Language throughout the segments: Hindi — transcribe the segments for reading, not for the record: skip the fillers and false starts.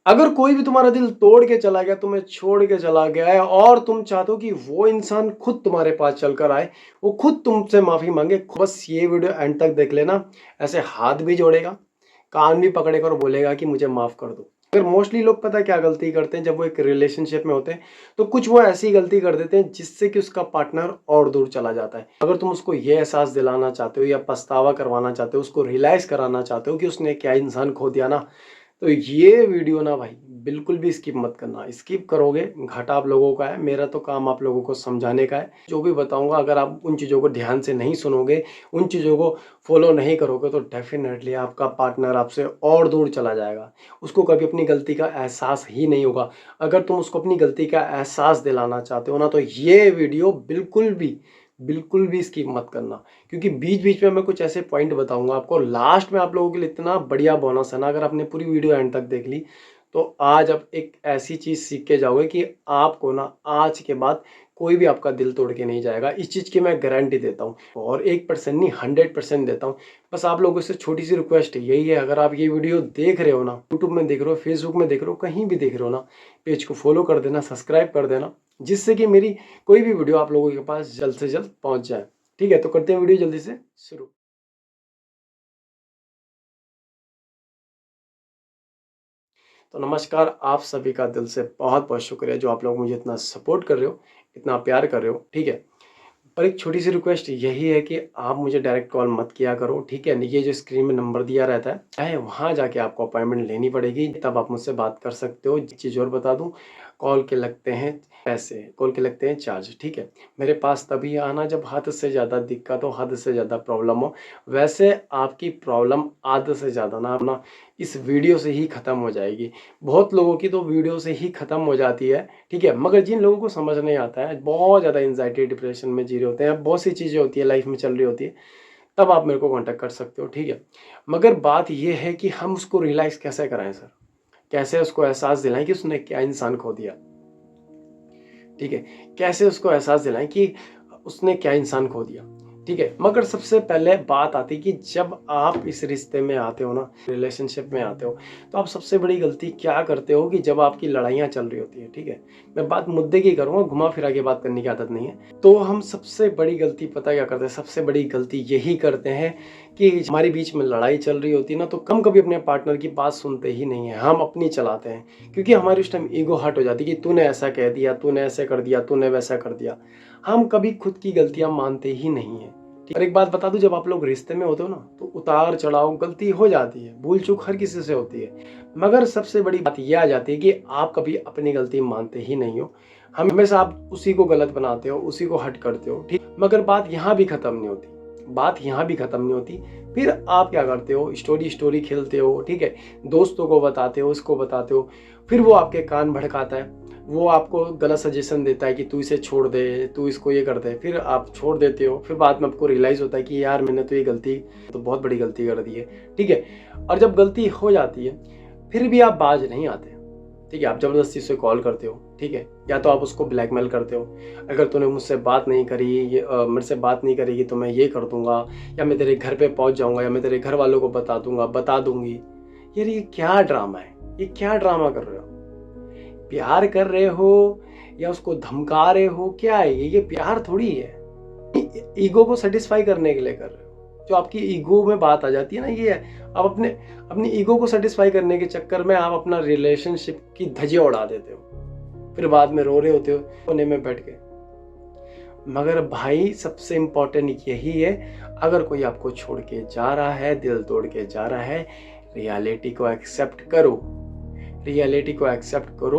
अगर कोई भी तुम्हारा दिल तोड़ के चला गया, तुम्हें छोड़ के चला गया है और तुम चाहते हो कि वो इंसान खुद तुम्हारे पास चलकर आए, वो खुद तुमसे माफी मांगे, बस ये वीडियो एंड तक देख लेना। ऐसे हाथ भी जोड़ेगा, कान भी पकड़ेगा और बोलेगा कि मुझे माफ कर दो। अगर मोस्टली लोग पता है क्या गलती करते हैं जब वो एक रिलेशनशिप में होते हैं, तो कुछ वो ऐसी गलती कर देते हैं जिससे कि उसका पार्टनर और दूर चला जाता है। अगर तुम उसको ये एहसास दिलाना चाहते हो या पछतावा करवाना चाहते हो, उसको रियलाइज कराना चाहते हो कि उसने क्या इंसान खो दिया ना, तो ये वीडियो ना भाई बिल्कुल भी स्किप मत करना। स्किप करोगे घाटा आप लोगों का है, मेरा तो काम आप लोगों को समझाने का है। जो भी बताऊंगा अगर आप उन चीज़ों को ध्यान से नहीं सुनोगे, उन चीज़ों को फॉलो नहीं करोगे, तो डेफिनेटली आपका पार्टनर आपसे और दूर चला जाएगा। उसको कभी अपनी गलती का एहसास ही नहीं होगा। अगर तुम उसको अपनी गलती का एहसास दिलाना चाहते हो ना, तो ये वीडियो बिल्कुल भी स्किप मत करना, क्योंकि बीच बीच में मैं कुछ ऐसे पॉइंट बताऊंगा आपको। लास्ट में आप लोगों के लिए इतना बढ़िया बोनस है ना, अगर आपने पूरी वीडियो एंड तक देख ली तो आज आप एक ऐसी चीज सीख के जाओगे कि आपको ना आज के बाद कोई भी आपका दिल तोड़ के नहीं जाएगा। इस चीज की मैं गारंटी देता हूँ, और 1% नहीं 100% देता हूँ। बस आप लोगों से छोटी सी रिक्वेस्ट यही है, अगर आप ये वीडियो देख रहे हो ना, यूट्यूब में देख रहे हो, फेसबुक में देख रहे हो, कहीं भी देख रहे हो ना, पेज को फॉलो कर देना, सब्सक्राइब कर देना, जिससे कि मेरी कोई भी वीडियो आप लोगों के पास जल्द से जल्द पहुंच जाए। ठीक है, तो करते हैं वीडियो जल्दी से शुरू। तो नमस्कार, आप सभी का दिल से बहुत बहुत शुक्रिया जो आप लोग मुझे इतना सपोर्ट कर रहे हो, इतना प्यार कर रहे हो। ठीक है, पर एक छोटी सी रिक्वेस्ट यही है कि आप मुझे डायरेक्ट कॉल मत किया करो। ठीक है, ये जो स्क्रीन में नंबर दिया रहता है, चाहे वहां जाके आपको अपॉइंटमेंट लेनी पड़ेगी, तब आप मुझसे बात कर सकते हो। एक चीज़ और बता दूं, कॉल के लगते हैं पैसे, कॉल के लगते हैं चार्ज। ठीक है, मेरे पास तभी आना जब हद से ज़्यादा दिक्कत हो, हद से ज़्यादा प्रॉब्लम हो। वैसे आपकी प्रॉब्लम आधे से ज़्यादा ना इस वीडियो से ही ख़त्म हो जाएगी। बहुत लोगों की तो वीडियो से ही ख़त्म हो जाती है। ठीक है, मगर जिन लोगों को समझ नहीं आता है, बहुत ज़्यादा एंजाइटी डिप्रेशन में जी रहे होते हैं, बहुत सी चीज़ें होती है लाइफ में चल रही होती है, तब आप मेरे को कांटेक्ट कर सकते हो। ठीक है, मगर बात ये है कि हम उसको रियलाइज़ कैसे कराएं सर, कैसे उसको एहसास दिलाएं कि उसने क्या इंसान खो दिया। ठीक है, कैसे उसको एहसास दिलाएं कि उसने क्या इंसान खो दिया। ठीक है, मगर सबसे पहले बात आती है कि जब आप इस रिश्ते में आते हो ना, रिलेशनशिप में आते हो, तो आप सबसे बड़ी गलती क्या करते हो कि जब आपकी लड़ाइयाँ चल रही होती है। ठीक है, मैं बात मुद्दे की करूँगा, घुमा फिरा के बात करने की आदत नहीं है। तो हम सबसे बड़ी गलती पता क्या करते हैं, सबसे बड़ी गलती यही करते हैं कि हमारे बीच में लड़ाई चल रही होती है ना, तो हम कभी अपने पार्टनर की बात सुनते ही नहीं है, हम अपनी चलाते हैं। क्योंकि हमारी उस टाइम ईगो हर्ट हो जाती है कि तूने ऐसा कह दिया, तूने ऐसे कर दिया, तूने वैसा कर दिया। हम कभी खुद की गलतियां मानते ही नहीं है। और एक बात बता दूं, जब आप लोग रिश्ते में होते हो ना, तो उतार चढ़ाव गलती हो जाती है, भूल चूक हर किसी से होती है, मगर सबसे बड़ी बात यह आ जाती है कि आप कभी अपनी गलती मानते ही नहीं हो। हमेशा आप उसी को गलत बनाते हो, उसी को हट करते हो। ठीक, मगर बात यहाँ भी खत्म नहीं होती, बात यहाँ भी खत्म नहीं होती। फिर आप क्या करते हो, स्टोरी स्टोरी खेलते हो। ठीक है, दोस्तों को बताते हो, इसको बताते हो, फिर वो आपके कान भड़काता है, वो आपको गलत सजेशन देता है कि तू इसे छोड़ दे, तू इसको ये कर दे, फिर आप छोड़ देते हो। फिर बाद में आपको रियलाइज होता है कि यार मैंने तो ये गलती, तो बहुत बड़ी गलती कर दी है। ठीक है, और जब गलती हो जाती है फिर भी आप बाज नहीं आते। ठीक है, आप जबरदस्ती से कॉल करते हो। ठीक है, या तो आप उसको ब्लैकमेल करते हो, अगर तूने मुझसे बात नहीं करी, मेरे से बात नहीं करेगी तो मैं ये कर दूंगा, या मैं तेरे घर पे पहुंच जाऊंगा, या मैं तेरे घर वालों को बता दूंगा, बता दूंगी। यार ये क्या ड्रामा है, ये क्या ड्रामा कर रहे हो? प्यार कर रहे हो या उसको धमका रहे हो, क्या है ये प्यार थोड़ी है। ईगो को सेटिस्फाई करने के लिए कर रहे हो। जो आपकी ईगो में बात आ जाती है ना, ये है आप अपने अपनी ईगो को सेटिस्फाई करने के चक्कर में आप अपना रिलेशनशिप की धज्जियां उड़ा देते हो, फिर बाद में रो रहे होते हो कोने में बैठ के। मगर भाई सबसे इंपॉर्टेंट यही है, अगर कोई आपको छोड़ के जा रहा है, दिल तोड़ के जा रहा है, रियलिटी को एक्सेप्ट करो, रियलिटी को एक्सेप्ट करो।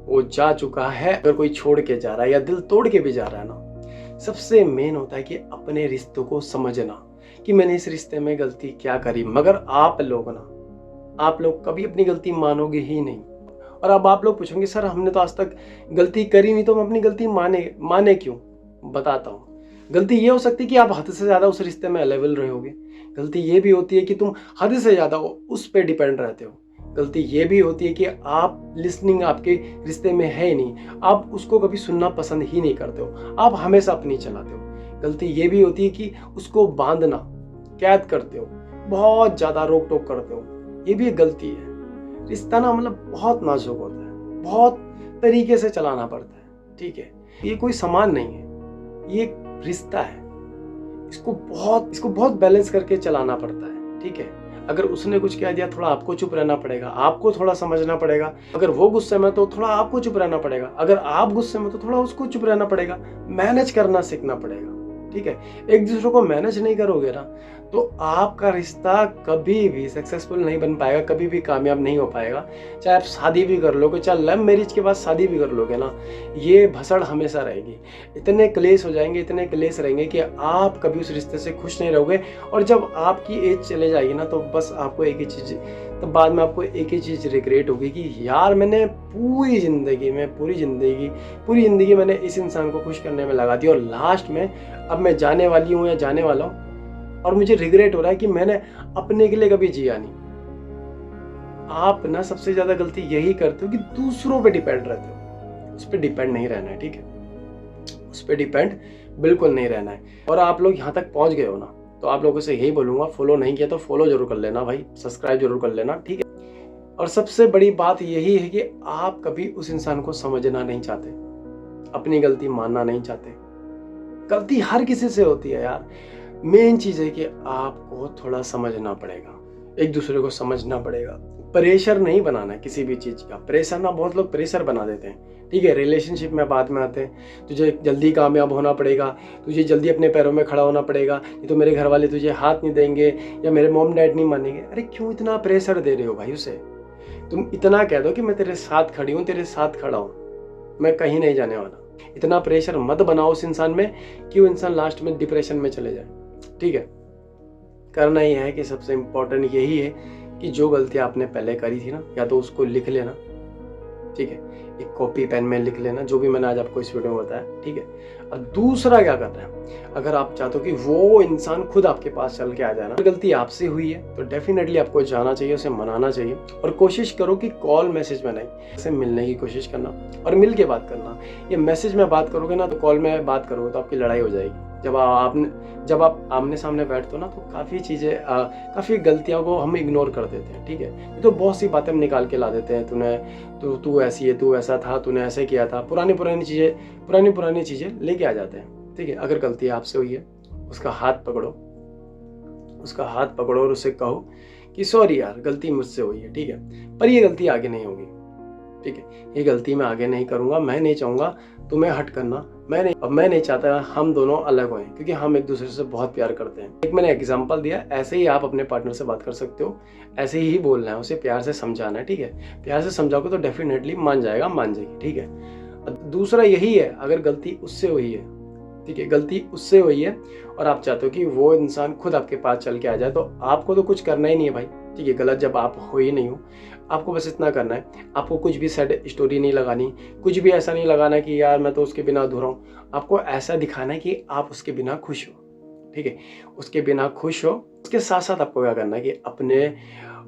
वो जा चुका है। अगर कोई छोड़ के जा रहा है या दिल तोड़ के भी जा रहा है ना, सबसे मेन होता है कि अपने रिश्तों को समझना कि मैंने इस रिश्ते में गलती क्या करी। मगर आप लोग ना, आप लोग कभी अपनी गलती मानोगे ही नहीं। और अब आप लोग पूछोगे सर हमने तो आज तक गलती करी नहीं, तो हम अपनी गलती माने क्यों? बताता हूँ। गलती ये हो सकती है कि आप हद से ज्यादा उस रिश्ते में अवेलेबल रहोगे। गलती ये भी होती है कि तुम हद से ज्यादा उस पर डिपेंड रहते हो। गलती ये भी होती है कि आप लिसनिंग आपके रिश्ते में है ही नहीं, आप उसको कभी सुनना पसंद ही नहीं करते हो, आप हमेशा अपनी चलाते हो। गलती ये भी होती है कि उसको बांधना, कैद करते हो, बहुत ज्यादा रोक टोक करते हो, ये भी एक गलती है। रिश्ता ना मतलब बहुत नाजुक होता है, बहुत तरीके से चलाना पड़ता है, ठीक है। ये कोई सामान नहीं है, ये एक रिश्ता है। इसको बहुत बैलेंस करके चलाना पड़ता है, ठीक है। अगर उसने कुछ कह दिया, थोड़ा आपको चुप रहना पड़ेगा, आपको थोड़ा समझना पड़ेगा। अगर वो गुस्से में तो थोड़ा आपको चुप रहना पड़ेगा, अगर आप गुस्से में तो थोड़ा उसको चुप रहना पड़ेगा। मैनेज करना सीखना पड़ेगा, ठीक है। एक दूसरे को मैनेज नहीं करोगे ना तो आपका रिश्ता कभी भी सक्सेसफुल नहीं बन पाएगा, कभी भी कामयाब नहीं हो पाएगा। चाहे आप शादी भी कर लोगे, चाहे लव मैरिज के बाद शादी भी कर लोगे ना, ये भसड़ हमेशा रहेगी। इतने क्लेश हो जाएंगे, इतने क्लेश रहेंगे कि आप कभी उस रिश्ते से खुश नहीं रहोगे। और जब आपकी एज चले जाएगी ना तो बस आपको एक ही चीज़, तो बाद में आपको एक ही चीज़ रिग्रेट होगी कि यार मैंने पूरी ज़िंदगी मैंने इस इंसान को खुश करने में लगा दी और लास्ट में अब मैं जाने वाली हूँ या जाने वाला हूँ और मुझे रिग्रेट हो रहा है कि मैंने अपने के लिए कभी जिया नहीं। आप ना सबसे ज़्यादा गलती यही करते हो कि दूसरों पे डिपेंड रहते हो। उस पर डिपेंड नहीं रहना है, ठीक है। उस पर डिपेंड बिल्कुल नहीं रहना है। और आप लोग यहाँ तक पहुँच गए हो ना तो आप लोगों से यही बोलूँगा, फॉलो नहीं किया तो फॉलो जरूर कर लेना भाई, सब्सक्राइब जरूर कर लेना, ठीक है। और सबसे बड़ी बात यही है कि आप कभी उस इंसान को समझना नहीं चाहते, अपनी गलती मानना नहीं चाहते। गलती हर किसी से होती है यार। मेन चीज है कि आपको थोड़ा समझना पड़ेगा, एक दूसरे को समझना पड़ेगा। प्रेशर नहीं बनाना है किसी भी चीज का। प्रेशर ना बहुत लोग प्रेशर बना देते हैं, ठीक है। रिलेशनशिप में बाद में आते हैं, तुझे जल्दी कामयाब होना पड़ेगा, तुझे जल्दी अपने पैरों में खड़ा होना पड़ेगा, नहीं तो मेरे घर वाले तुझे हाथ नहीं देंगे या मेरे मॉम डैड नहीं मानेंगे। अरे क्यों इतना प्रेशर दे रहे हो भाई उसे? तुम इतना कह दो कि मैं तेरे साथ खड़ी हूँ, तेरे साथ खड़ा हूँ, मैं कहीं नहीं जाने वाला। इतना प्रेशर मत बनाओ उस इंसान में कि वो इंसान लास्ट में डिप्रेशन में चले जाए, ठीक है। करना ही है कि सबसे इम्पोर्टेंट यही है कि जो गलती आपने पहले करी थी ना, या तो उसको लिख लेना, ठीक है। एक कॉपी पेन में लिख लेना जो भी मैंने आज आपको इस वीडियो में बताया, ठीक है। और दूसरा क्या करना है, अगर आप चाहते हो कि वो इंसान खुद आपके पास चल के आ जाए ना, गलती आपसे हुई है तो डेफिनेटली आपको जाना चाहिए, उसे मनाना चाहिए। और कोशिश करो कि कॉल मैसेज में नहीं, उसे मिलने की कोशिश करना और मिल के बात करना। ये मैसेज में बात करोगे ना तो कॉल में बात करोगे तो आपकी लड़ाई हो जाएगी। जब आप आमने सामने बैठते हो ना तो काफ़ी चीज़ें, काफ़ी गलतियों को हम इग्नोर कर देते हैं, ठीक है। तो बहुत सी बातें हम निकाल के ला देते हैं, तू ऐसी है, तू ऐसा था, तूने ऐसे किया था, पुरानी चीज़ें लेके आ जाते हैं, ठीक है। अगर गलती आपसे हुई है उसका हाथ पकड़ो और उसे कहो कि सॉरी यार, गलती मुझसे हुई है, ठीक है, पर ये गलती आगे नहीं होगी, ठीक है। ये गलती मैं आगे नहीं करूंगा, मैं नहीं चाहूंगा तुम्हें हट करना, मैं नहीं चाहता हम दोनों अलग हों, क्योंकि हम एक दूसरे से बहुत प्यार करते हैं। एक मैंने एग्जांपल दिया, ऐसे ही आप अपने पार्टनर से बात कर सकते हो, ऐसे ही बोलना है, उसे प्यार से समझाना है, ठीक है। प्यार से समझाओगे तो डेफिनेटली मान जाएगी, ठीक है। दूसरा यही है, अगर गलती उससे हुई है, ठीक है, गलती उससे हुई है और आप चाहते हो कि वो इंसान खुद आपके पास चल के आ जाए, तो आपको तो कुछ करना ही नहीं है भाई, ठीक है। गलत जब आप हो ही नहीं हो, आपको बस इतना करना है, आपको कुछ भी सैड स्टोरी नहीं लगानी, कुछ भी ऐसा नहीं लगाना कि यार मैं तो उसके बिना अधूरा हूँ। आपको ऐसा दिखाना है कि आप उसके बिना खुश हो, ठीक है। उसके बिना खुश हो। उसके साथ साथ आपको क्या करना है कि अपने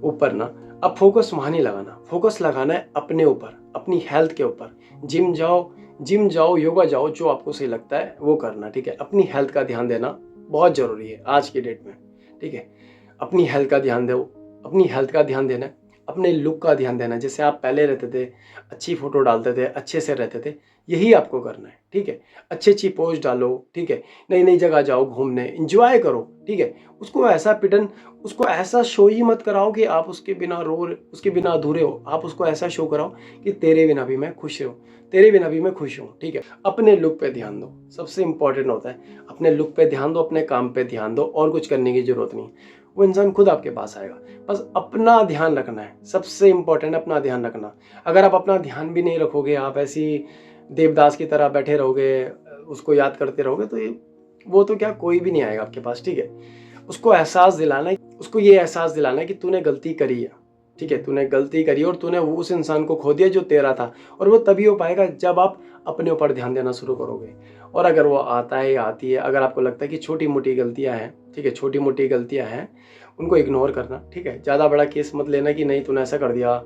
ऊपर ना अब फोकस वहाँ नहीं लगाना, फोकस लगाना है अपने ऊपर, अपनी हेल्थ के ऊपर। जिम जाओ, योगा जाओ, जो आपको सही लगता है वो करना, ठीक है। अपनी हेल्थ का ध्यान देना बहुत जरूरी है आज की डेट में, ठीक है। अपनी हेल्थ का ध्यान दो, अपनी हेल्थ का ध्यान देना, अपने लुक का ध्यान देना। जैसे आप पहले रहते थे, अच्छी फोटो डालते थे, अच्छे से रहते थे, यही आपको करना है, ठीक है। अच्छी पोस्ट डालो, ठीक है। नई जगह जाओ घूमने, एंजॉय करो, ठीक है। उसको ऐसा शो ही मत कराओ कि आप उसके बिना अधूरे हो। आप उसको ऐसा शो कराओ कि तेरे बिना भी मैं खुश हूँ, ठीक है। अपने लुक पे ध्यान दो, सबसे इंपॉर्टेंट होता है अपने लुक पे ध्यान दो, अपने काम पे ध्यान दो, और कुछ करने की जरूरत नहीं। वो इंसान खुद आपके पास आएगा। बस अपना ध्यान रखना है, सबसे इंपॉर्टेंट अपना ध्यान रखना। अगर आप अपना ध्यान भी नहीं रखोगे, आप ऐसी देवदास की तरह बैठे रहोगे, उसको याद करते रहोगे, तो वो तो क्या, कोई भी नहीं आएगा आपके पास, ठीक है। उसको ये एहसास दिलाना है कि तूने गलती करी है, ठीक है। तूने गलती करी और तूने वो उस इंसान को खो दिया जो तेरा था। और वो तभी हो पाएगा जब आप अपने ऊपर ध्यान देना शुरू करोगे। और अगर वो आता है या आती है, अगर आपको लगता है कि छोटी मोटी गलतियां हैं, ठीक है, छोटी मोटी गलतियां हैं, उनको इग्नोर करना, ठीक है। ज़्यादा बड़ा केस मत लेना कि नहीं तूने ऐसा कर दिया।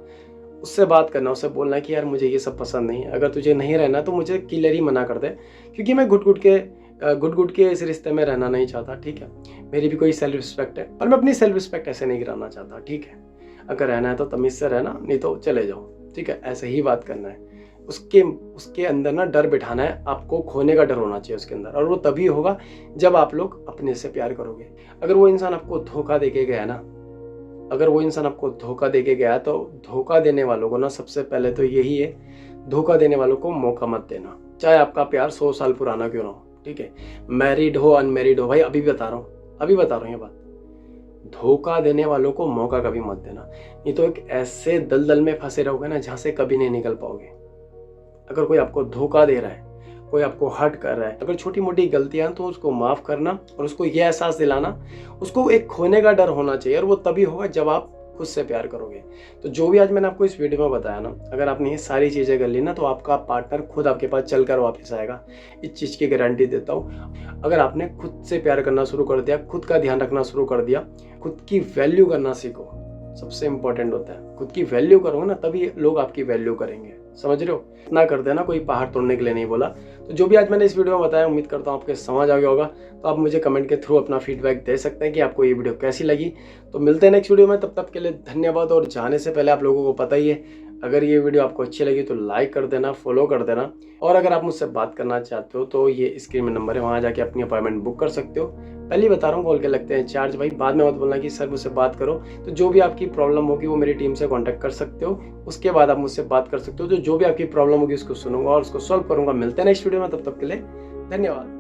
उससे बात करना, उससे बोलना कि यार मुझे ये सब पसंद नहीं है, अगर तुझे नहीं रहना तो मुझे क्लियर ही मना कर दे, क्योंकि मैं घुट घुट के इस रिश्ते में रहना नहीं चाहता, ठीक है। मेरी भी कोई सेल्फ रिस्पेक्ट है और मैं अपनी सेल्फ रिस्पेक्ट ऐसे नहीं गिराना चाहता, ठीक है। अगर रहना है तो तमीज़ से रहना, नहीं तो चले जाओ, ठीक है, ऐसे ही बात करना है। उसके अंदर ना डर बिठाना है, आपको खोने का डर होना चाहिए उसके अंदर, और वो तभी होगा जब आप लोग अपने से प्यार करोगे। अगर वो इंसान आपको धोखा देके गया ना, अगर वो इंसान आपको धोखा देके गया तो धोखा देने वालों को ना सबसे पहले तो यही है, धोखा देने वालों को मौका मत देना, चाहे आपका प्यार 100 साल पुराना क्यों ना हो, ठीक है, मैरिड हो अनमैरिड हो, भाई अभी बता रहा हूँ ये बात, धोखा देने वालों को मौका कभी मत देना, नहीं तो एक ऐसे दलदल में फंसे रहोगे ना जहां से कभी नहीं निकल पाओगे। अगर कोई आपको धोखा दे रहा है, कोई आपको हर्ट कर रहा है, अगर छोटी मोटी गलतियां तो उसको माफ करना और उसको ये एहसास दिलाना, उसको एक खोने का डर होना चाहिए, और वो तभी होगा जब आप खुद से प्यार करोगे। तो जो भी आज मैंने आपको इस वीडियो में बताया ना, अगर आपने ये सारी चीज़ें कर ली ना तो आपका पार्टनर खुद आपके पास चल कर वापस आएगा, इस चीज़ की गारंटी देता हूँ। अगर आपने खुद से प्यार करना शुरू कर दिया, खुद का ध्यान रखना शुरू कर दिया, खुद की वैल्यू करना सीखो, सबसे इंपॉर्टेंट होता है, खुद की वैल्यू करोगे ना तभी लोग आपकी वैल्यू करेंगे, समझ रहे हो। इतना कर देना, कोई पहाड़ तोड़ने के लिए नहीं बोला। तो जो भी आज मैंने इस वीडियो में बताया, उम्मीद करता हूँ आपके समझ आ गया होगा। तो आप मुझे कमेंट के थ्रू अपना फीडबैक दे सकते हैं कि आपको ये वीडियो कैसी लगी। तो मिलते हैं नेक्स्ट वीडियो में, तब तक के लिए धन्यवाद। और जाने से पहले आप लोगों को पता ही है, अगर ये वीडियो आपको अच्छी लगी तो लाइक कर देना, फॉलो कर देना, और अगर आप मुझसे बात करना चाहते हो तो ये स्क्रीन में नंबर है, वहाँ जाके अपनी अपॉइंटमेंट बुक कर सकते हो। पहले ही बता रहा हूँ, कॉल के लगते हैं चार्ज भाई, बाद में मत बोलना कि सर मुझसे बात करो। तो जो भी आपकी प्रॉब्लम होगी वो मेरी टीम से कांटेक्ट कर सकते हो, उसके बाद आप मुझसे बात कर सकते हो। तो जो भी आपकी प्रॉब्लम होगी उसको सुनूंगा और उसको सॉल्व करूंगा। मिलते हैं नेक्स्ट वीडियो में, तब तक के लिए धन्यवाद।